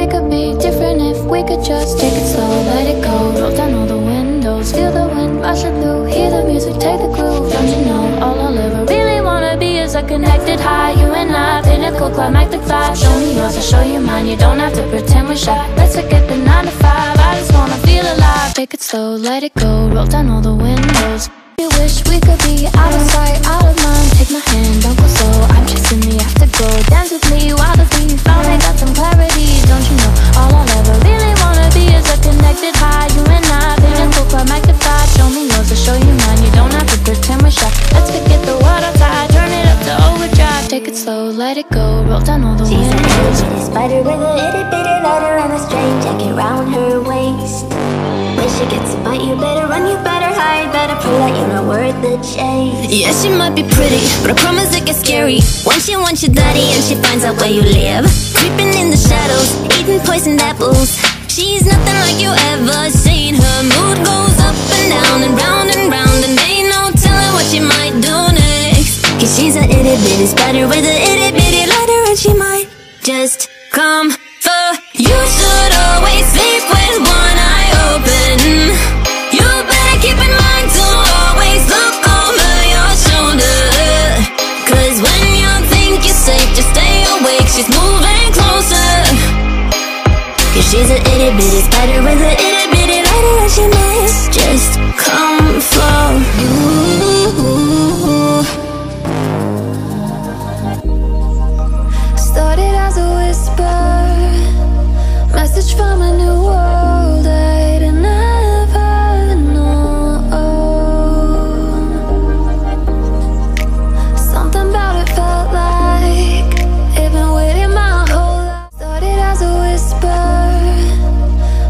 we could be different if we could just take it slow, let it go. Roll down all the windows, feel the wind rushing through, hear the music, take the groove. Don't you know, all I'll ever really wanna be is a connected high. You and I, pinnacle, climactic vibe. Show me yours, I'll show you mine. You don't have to pretend we're shy. Let's forget the 9 to 5, I just wanna feel alive. Take it slow, let it go, roll down all the windows. You wish we could be out of sight, out of mind. Take my hand, don't go slow, I'm chasing the afterglow. Dance with me while the beat finally got some clarity. Don't you know, all I'll ever really wanna be is a connected high. You and I, pinnacle, climactic vibe. Show me yours, I'll show you mine. You don't have to pretend we're shy. Let's forget the world outside, turn it up to overdrive. Take it slow, let it go, roll down all the windows. She's an itty spider with a itty bitty letter and a straight jacket round her waist. When she gets a bite, you better run, you better hide, better prove that you're not worth the chase. Yeah, she might be pretty, but I promise it gets scary when she wants your daddy and she finds out where you live. Creeping in the shadows, eating poisoned apples. She's nothing like you ever seen. Her mood goes up and down and round, and ain't no telling what she might do next. Cause she's a itty bitty spider with a itty bitty lighter, and she might just come for you. Should always sleep with one eye open. You better keep in mind to always look over your shoulder. Cause when you think you're safe, just stay awake, she's moving closer. Cause she's a itty bitty spider with a itty bitty lighter, and she might just come for you. Started as a whisper, message from a new world I'd never known. Something about it felt like it'd been waiting my whole life. Started as a whisper,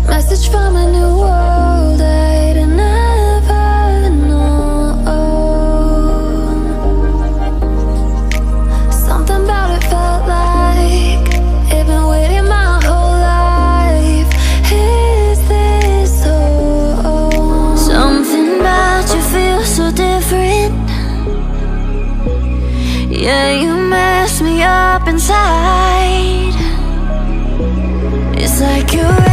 message from a new world I'd never known. Something about it felt like it'd been waiting my whole life. Is this so? Something about you feels so different. Yeah, you mess me up inside. It's like you're